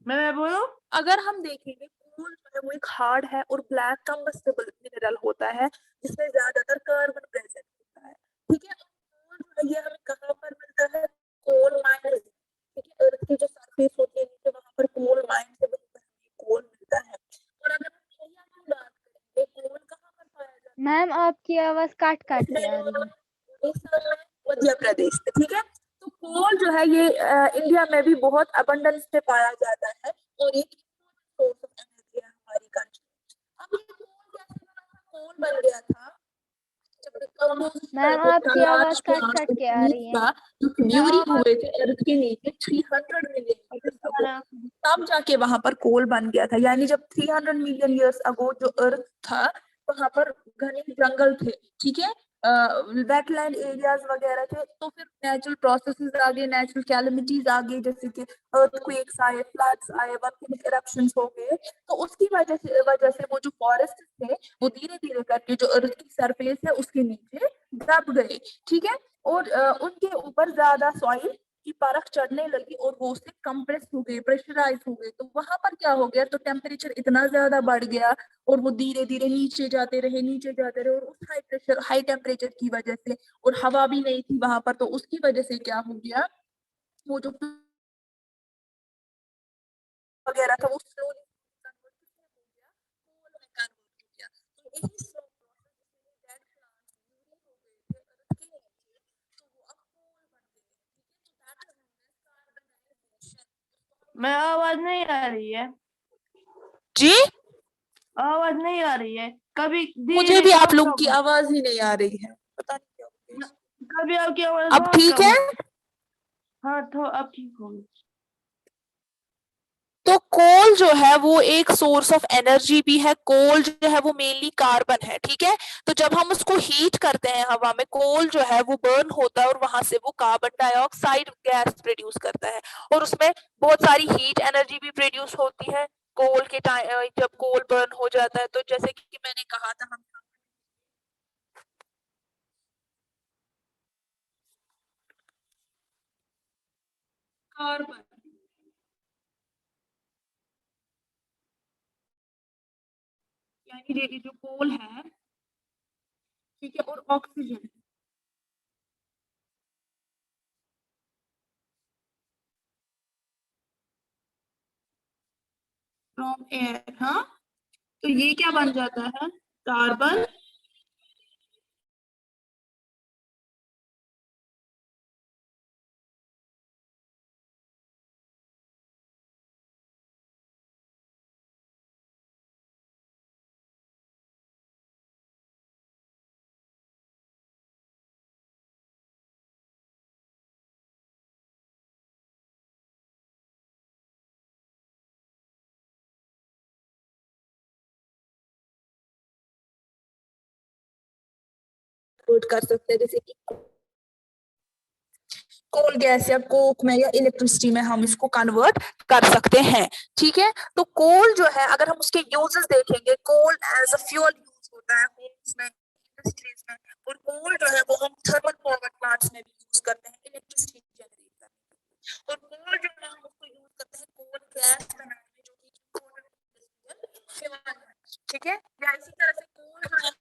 मैं बोलूं। अगर हम देखेंगे कोल जो है वो एक हार्ड है और ब्लैक कंबस्टेबल मिनरल होता है जिसमें ज्यादातर कार्बन प्रेजेंट होता है। ठीक है, कोल जो है ये हमें कहाँ पर मिलता है? Coal mines. ठीक है, अर्थ की जो सरफेस होती है नीचे वहां पर कोल माइंस से कोल मिलता है। और अगर हम इंडिया की बात करें कोल कहाँ पर पाया जाता है? मैम आपकी आवाज काट काट के आ रही है। उड़ीसा में, मध्य प्रदेश में। ठीक है, तो कोल जो है ये इंडिया में भी बहुत अबंडेंस में पाया जाता है और ये सोर्स ऑफ एनर्जी है हमारी कंट्री। अब ये कोल कैसे बना था? कोल बन गया था जब डिकम्पोजिशन मैम हो गया था आपकी आवाज लार्ज काट प्लांट्स काट और के आ ट्रीज रही है। का जो ब्यूरी हुए थे अर्थ के नीचे 300 मिलियन ईयर्स अगो, तब जाके वहां पर कोल बन गया था। यानी जब 300 मिलियन ईयर्स अगो जो अर्थ था वहां पर घने जंगल थे। ठीक है, वेटलैंड एरियाज वगैरह थे, तो फिर नेचुरल प्रोसेसेस आ गए, नेचुरल कैलमिटीज आ गई, जैसे कि अर्थक्वेक्स आए, फ्लड्स आए, वोल्केनिक इरप्शंस हो गए। तो उसकी वजह से वो जो फॉरेस्ट थे वो धीरे धीरे करके जो अर्थ की सरफेस है उसके नीचे दब गए। ठीक है, और उनके ऊपर ज्यादा सॉइल की परख चढ़ने लगी और वो उससे कंप्रेस हो गए, प्रेशराइज हो गए। तो वहां पर क्या हो गया, तो टेम्परेचर इतना ज्यादा बढ़ गया और वो धीरे धीरे नीचे जाते रहे और उस हाई प्रेशर हाई टेम्परेचर की वजह से, और हवा भी नहीं थी वहां पर, तो उसकी वजह से क्या हो गया, वो जो वगैरह था वो स्लोली कन्वर्ट हो गया, कोल में कन्वर्ट हो गया। तो यही स्लो प्रोसेस डेड प्लांट्स हो गए थे अर्थ के नीचे, तो वो अब कोल बन गए। ठीक है, तो दैट इज कार्बनाइजेशन। मैं आवाज नहीं आ रही है। जी, आवाज नहीं आ रही है। कभी मुझे धीरे भी आप बहुत लोगों की कम। आवाज ही नहीं आ रही है, पता नहीं क्या हो गया। कभी आपकी आवाज अब बहुत ठीक कम है। है। हाँ तो अब ठीक होगी। तो कोल जो है वो एक सोर्स ऑफ एनर्जी भी है। कोल जो है वो मेनली कार्बन है। ठीक है, तो जब हम उसको हीट करते हैं हवा में, कोल जो है वो बर्न होता है और वहां से वो कार्बन डाइऑक्साइड गैस प्रोड्यूस करता है और उसमें बहुत सारी हीट एनर्जी भी प्रोड्यूस होती है। कोल के टाइम जब कोल बर्न हो जाता है, तो जैसे कि मैंने कहा था, हम कार्बन, यानी ये जो कोल है, ठीक है, और ऑक्सीजन फ्रॉम एयर। हाँ, तो ये क्या बन जाता है, कार्बन कर सकते हैं, जैसे कि कोल गैस या कोक में या इलेक्ट्रिसिटी में हम इसको कन्वर्ट कर सकते हैं। ठीक है, तो कोल जो है अगर हम उसके यूजेस देखेंगे, coal as a fuel use होता है होम्स में, इंडस्ट्रीज में, और कोल जो है वो हम थर्मल पावर प्लांट्स में भी यूज करते हैं इलेक्ट्रिसिटी जनरेट करने में। और कोल जो है हम उसको यूज करते हैं कोल गैस बनाने में, जो कि फ्यूल है। ठीक है, या इसी तरह से कोल जो है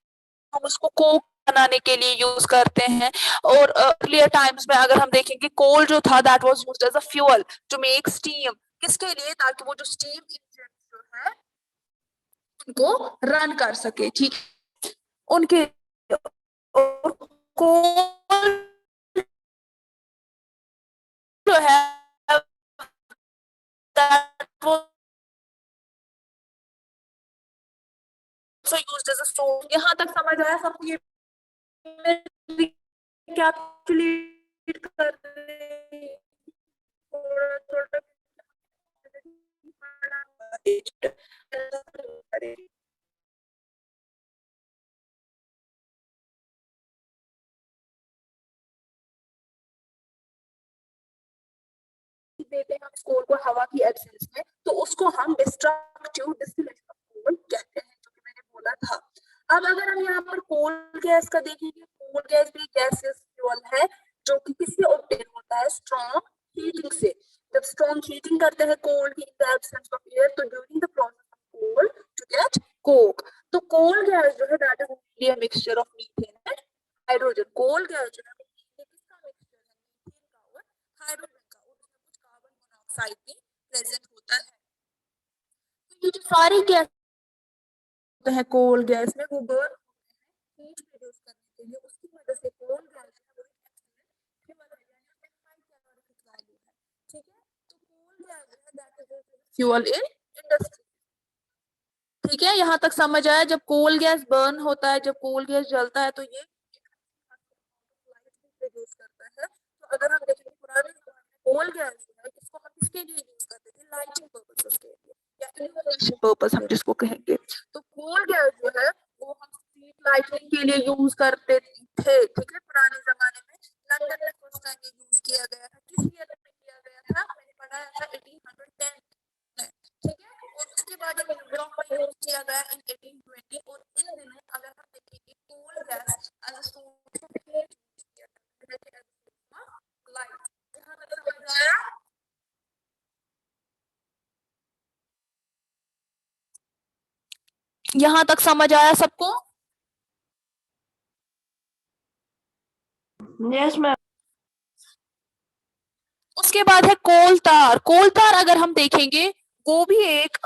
हम उसको कोक बनाने के लिए यूज करते हैं। और अर्लियर टाइम्स में अगर हम देखेंगे, कोल जो था that was used as a fuel to make steam. किसके लिए? ताकि वो जो स्टीम इंजन जो है उनको रन कर सके। ठीक, उनके कोल जो है that was also used as a stone। यहाँ तक समझ आया सबको? ये कैप्चुलेट कर थोड़ा थोड़ा देते हैं हम कोल को हवा की एब्सेंस में, तो उसको हम डिस्ट्रक्टिव डिस्टिलेशन ऑफ कोल कहते हैं, जो कि मैंने बोला था। अब अगर हम यहाँ पर कोल गैस का देखेंगे, कोल गैस भी गैसियस फ्यूल है जो कि किससे ऑब्टेन होता है? स्ट्रॉन्ग हीटिंग से, जब स्ट्रॉन्ग हीटिंग करते हैं कोल की in the absence of air, तो during the process of coal to get coke, तो कोल गैस जो है that is only a mixture of methane and hydrogen. Coal gas जो है वो किसका मिक्सचर है, मीथेन का और हाइड्रोजन का, और उसमें कुछ कार्बन मोनोऑक्साइड भी प्रेजेंट होता है। तो ये जो सारी गैस होते हैं कोल गैस में, वो बर्न हीट प्रोड्यूस करने के लिए, उसकी वजह से कोल गैस जो है वो फ्यूल है, यानी उसमें हाई कैलोरीफिक वैल्यू है। ठीक है, तो कोल गैस जो है that is fuel in industry. ठीक है, यहाँ तक समझ आया। जब कोल गैस बर्न होता है, जब कोल गैस जलता है, तो ये प्रोड्यूस करता है। तो अगर हम देखें पुराने जमाने में कोल गैस जो है इसको हम किसके लिए यूज करते थे, लाइटिंग पर्पसेस के लिए या इल्यूमिनेशन पर्पस हम जिसको कहेंगे। तो कोल गैस जो है वो हम स्ट्रीट लाइटिंग के लिए यूज करते थे। ठीक है, पुराने जमाने में लंदन में फर्स्ट टाइम ये यूज किया गया था। किस ईयर में किया गया था, मैंने पढ़ा था 1810 में। ठीक है, और उसके बाद यूरोप में यूज किया गया इन 1820, और इन दिनों अगर हम देखेंगे coal gas as a source of heat light. यहाँ तक समझ आया? यहाँ तक समझ आया सबको? Yes ma'am. उसके बाद है कोल तार। कोल तार अगर हम देखेंगे वो भी एक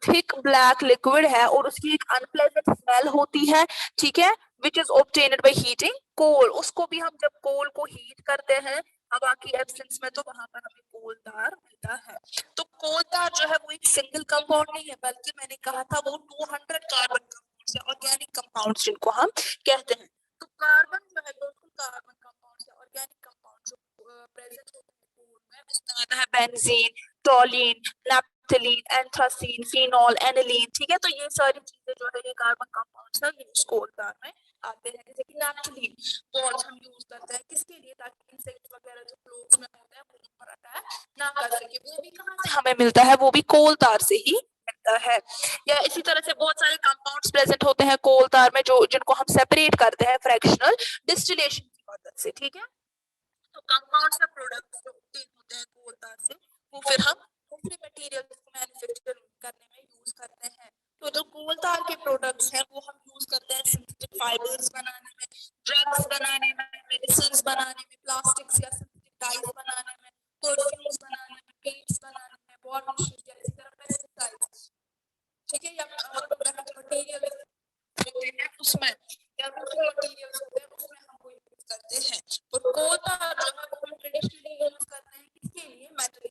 थिक ब्लैक लिक्विड है और उसकी एक अनप्लेजेंट स्मेल होती है। ठीक है, which is obtained by heating coal. उसको भी हम जब कोल को हीट करते हैं हवा की एब्सेंस में, तो वहां पर हमें कोल तार मिलता है। तो कोल तार जो है वो एक सिंगल कंपाउंड नहीं है, बल्कि मैंने कहा था वो 200 कार्बन कंपाउंड्स है, ऑर्गेनिक कंपाउंड्स जिनको हम कहते हैं। तो कार्बन जो है बिल्कुल कार्बन कंपाउंड्स है, ऑर्गेनिक कंपाउंड जो प्रेजेंट होते हैं कोल में, उसमें आता है benzene, toluene, naphthalene, anthracene, phenol, aniline. ठीक है, तो ये सारी चीजें जो है ये कार्बन कंपाउंड्स है, ये कोल तार में आते हैं। जैसे कि नैप्थलीन बॉल्स हम यूज करते हैं किसके लिए, ताकि इंसेक्ट वगैरह जो क्लोथ्स में होते हैं वो ऊपर अटैक ना कर सके। वो भी कहाँ से हमें मिलता है, वो भी कोल तार से ही मिलता है। या इसी तरह से बहुत सारे कंपाउंड्स प्रेजेंट होते हैं कोल तार में, जो जिनको हम सेपरेट करते हैं फ्रैक्शनल डिस्टिलेशन की मदद से। ठीक है, तो कंपाउंड्स या प्रोडक्ट्स जो obtain होते हैं कोल तार से, वो फिर हम दूसरे मटेरियल्स को मैन्युफैक्चर करने में यूज करते हैं। तो जो कोल तार के प्रोडक्ट्स हैं वो हम यूज करते हैं सिंथेटिक फाइबर्स बनाने में, ड्रग्स बनाने में, मेडिसिन बनाने में, प्लास्टिक्स या सिंथेटिक डाइज बनाने में, परफ्यूम्स बनाने में, पेंट्स बनाने में, वार्निशेस या इसी तरह पेस्टिसाइड्स। ठीक है, या प्रोडक्ट मटेरियल होते हैं उसमें, या दूसरे मटेरियल्स होते हैं उसमें हम वो यूज करते हैं। और कोल तार जो है वो हम ट्रेडिशनली यूज करते हैं किसके लिए, मेटल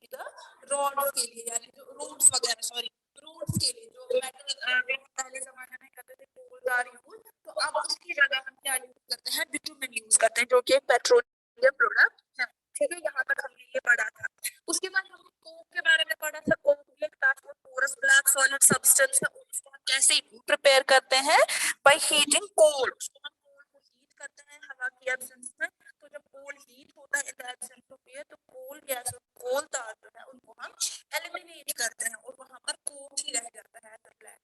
रॉड्स के लिए, यानी जो रूट्स वगैरह, सॉरी रूट्स के लिए, जो मेटल पहले जमाने में करते थे कोल तार यूज, तो अब उसकी जगह हम क्या यूज करते हैं, बिटुमेन यूज करते हैं, जो कि पेट्रोलियम प्रोडक्ट है। ठीक है, यहाँ तक हमने ये पढ़ा था। उसके बाद हमने कोक के बारे में पढ़ा था। कोक भी एक पोरस ब्लैक सॉलिड सब्सटेंस है, उसको हम कैसे प्रिपेयर करते हैं, बाय हीटिंग कोल। उसको हम कोल को हीट करते हैं हवा की एब्सेंस में। तो जब कोल हीट होता है इन द एब्सेंस ऑफ एयर, तो कोल गैस और कोल तार जो है उनको हम एलिमिनेट करते हैं और वहां पर कोक ही रह जाता है एज अ ब्लैक।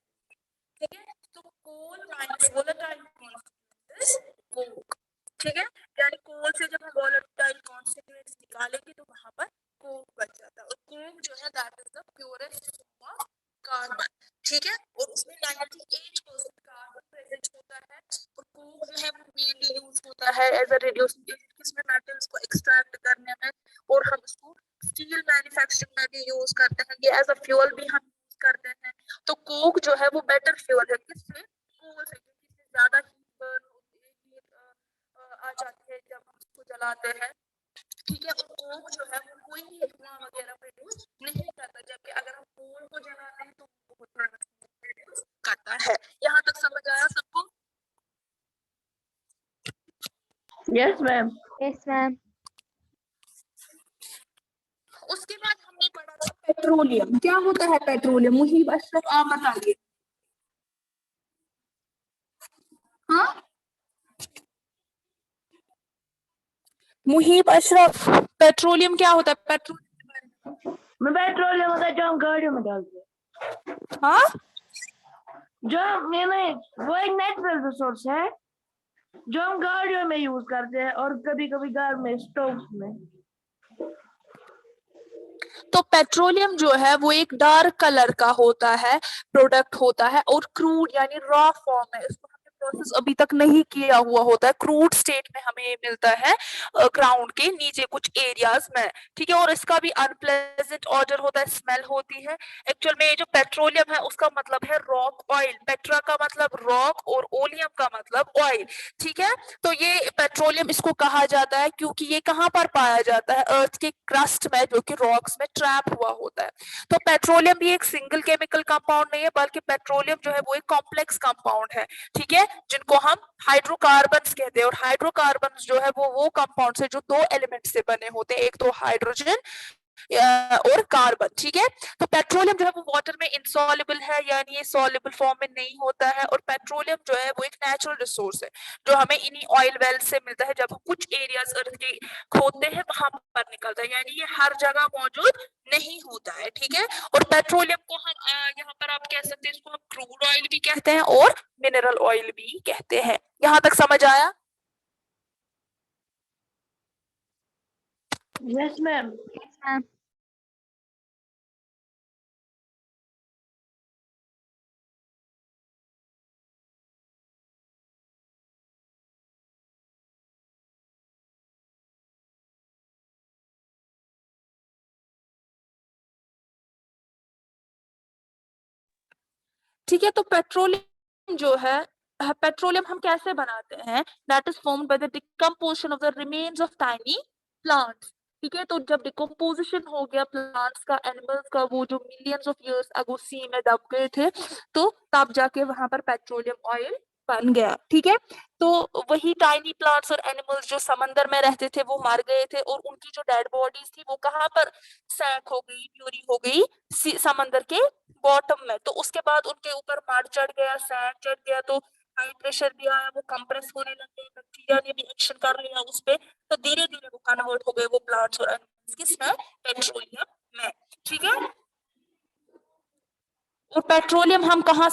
ठीक है, तो कोल माइनस वोलेटाइल कॉन्स्टिट्यूएंट्स कोक। ठीक है, यानी कोल से जब हम वोलेटाइल कॉन्स्टिट्यूएंट्स निकालेंगे तो वहां पर कोक बच जाता है, और कोक जो है that is the purest form of carbon. ठीक है, और उसमें 98% कार्बन प्रेजेंट होता है। और कोक जो है वो मेनली यूज होता है एज अ रिड्यूसिंग एजेंट किसमें, मेटल्स को एक्सट्रैक्ट करने में, और हम इसको स्टील मैन्युफैक्चरिंग में भी यूज करते हैं। ये एज अ फ्यूल भी हम यूज करते हैं। तो कोक जो है वो बेटर फ्यूल है किससे, कोल से, क्योंकि इससे ज्यादा हीट बर्न होती है, हीट आ जाती है जब हम इसको जलाते हैं। ठीक है, और कोक जो है वो कोई भी धुआं वगैरह प्रोड्यूस नहीं करता, जबकि अगर हम कोल को जलाते हैं तो बहुत प्रोड्यूस करता है। यहाँ तक समझ आया सबको? Yes ma'am. Yes ma'am. उसके बाद हमने पढ़ा था पेट्रोलियम। क्या होता है पेट्रोलियम, मुहीब अशरफ आप बताइए। हाँ, मुहीब अशरफ, पेट्रोलियम क्या होता है? पेट्रोलियम मैं पेट्रोलियम होता है जो हम गाड़ियों में डालते हैं। हाँ, जो वो एक नेचुरल रिसोर्स है जो हम गाड़ियों में यूज करते हैं और कभी कभी घर में स्टोव में। तो पेट्रोलियम जो है वो एक डार्क कलर का होता है, प्रोडक्ट होता है, और क्रूड यानी रॉ फॉर्म है, इसको हमने प्रोसेस अभी तक नहीं किया हुआ होता है, क्रूड स्टेट में हमें मिलता है ग्राउंड के नीचे कुछ एरियाज में, ठीक है। और इसका भी अनप्लेजेंट ऑडर होता है, स्मेल होती है। एक्चुअल में ये जो पेट्रोलियम है उसका मतलब है रॉक ऑयल, पेट्रा का मतलब रॉक और ओलियम का मतलब ऑयल, ठीक है। तो ये पेट्रोलियम इसको कहा जाता है क्योंकि ये कहाँ पर पाया जाता है, अर्थ के क्रस्ट में, जो कि रॉक्स में ट्रैप हुआ होता है। तो पेट्रोलियम भी एक सिंगल केमिकल कंपाउंड नहीं है, बल्कि पेट्रोलियम जो है वो एक कॉम्प्लेक्स कंपाउंड है, ठीक है, जिनको हम हाइड्रोकार्बन्स कहते हैं। और हाइड्रोकार्बन्स जो है वो कंपाउंड है जो दो एलिमेंट से बने होते हैं, एक तो हाइड्रोजन और कार्बन, ठीक है। तो पेट्रोलियम जो है वो वाटर में इंसॉल्युबल है, यानी ये सॉल्युबल फॉर्म में नहीं होता है। और पेट्रोलियम जो है वो एक नेचुरल रिसोर्स है जो हमें इन्हीं ऑयल वेल से मिलता है, जब हम कुछ एरियाज अर्थ के खोदते हैं वहां पर निकलता है, यानी ये हर जगह मौजूद नहीं होता है, ठीक है। और पेट्रोलियम को हम यहाँ पर आप कह सकते हैं, इसको हम क्रूड ऑयल भी कहते हैं और मिनरल ऑयल भी कहते हैं। यहाँ तक समझ आया? Yes ma'am. हाँ। ठीक है। तो पेट्रोलियम जो है, पेट्रोलियम हम कैसे बनाते हैं, that is formed by the decomposition of the remains of tiny plants, ठीक है। तो जब डिकम्पोजिशन हो गया प्लांट्स का, एनिमल्स का, वो जो मिलियंस ऑफ इयर्स अगो सी में दब गए थे, तो तब जाके वहां पर पेट्रोलियम ऑयल बन गया, ठीक है। तो वही टाइनी प्लांट्स और एनिमल्स जो समंदर में रहते थे वो मर गए थे, और उनकी जो डेड बॉडीज थी वो कहाँ पर सैंक हो गई, प्यूरी हो गई समंदर के बॉटम में। तो उसके बाद उनके ऊपर मड चढ़ गया, सैंड चढ़ गया, तो हाई प्रेशर भी आया, वो कंप्रेस होने लगे, बैक्टीरिया ने भी एक्शन कर लिया उस पे, तो धीरे धीरे वो कन्वर्ट हो गए वो प्लांट्स और एनिमल्स किसमें, पेट्रोलियम में, ठीक है। और पेट्रोलियम हम कहाँ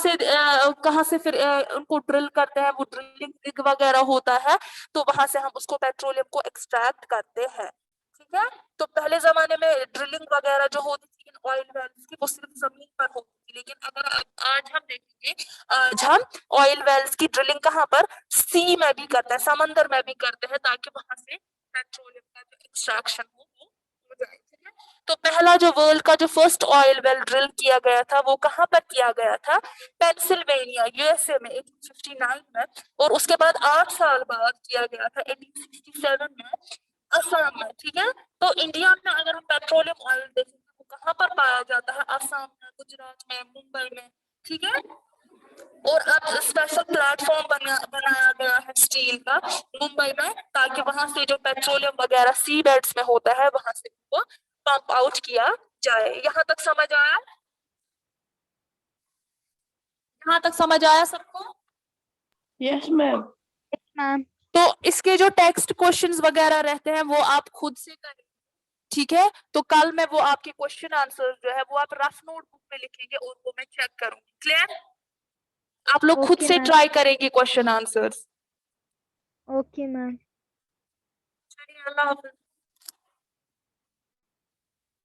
से फिर उनको ड्रिल करते हैं, वो ड्रिलिंग रिग वगैरह होता है, तो वहां से हम उसको पेट्रोलियम को एक्सट्रैक्ट करते हैं, ठीक है। तो पहले जमाने में ड्रिलिंग वगैरह जो होती थी इन ऑयल वेल्स की, वो सिर्फ जमीन पर होती थी, लेकिन अगर आज हम देखेंगे, आज हम ऑयल वेल्स की ड्रिलिंग कहाँ पर, सी में भी करते हैं, समंदर में भी करते हैं, ताकि वहां से पेट्रोलियम का जो एक्सट्रैक्शन हो जाए, ठीक है। तो पहला जो वर्ल्ड का जो फर्स्ट ऑयल वेल ड्रिल किया गया था वो कहाँ पर किया गया था, पेंसिल्वेनिया यूएसए में 1859 में। और उसके बाद 8 साल बाद किया गया था 1867 में असम में, ठीक है। तो इंडिया में अगर हम पेट्रोलियम ऑयल देखें तो कहाँ पर पाया जाता है, असम में, गुजरात में, मुंबई में, ठीक है। और अब स्पेशल प्लेटफॉर्म बनाया गया है स्टील का मुंबई में, ताकि वहां से जो पेट्रोलियम वगैरह सी बेड्स में होता है वहां से वो पंप आउट किया जाए। यहाँ तक समझ आया? यहाँ तक समझ आया सबको? Yes ma'am. मैम। तो इसके जो टेक्स्ट क्वेश्चंस वगैरह रहते हैं वो आप खुद से करें, ठीक है। तो कल मैं वो आपके क्वेश्चन आंसर जो है वो आप रफ नोटबुक में लिखेंगे और वो मैं चेक करूंगी, क्लियर? आप लोग खुद ओके से मैम। ट्राई करेंगे क्वेश्चन आंसर्स। Okay ma'am. चलिए, अल्लाह हाफिज।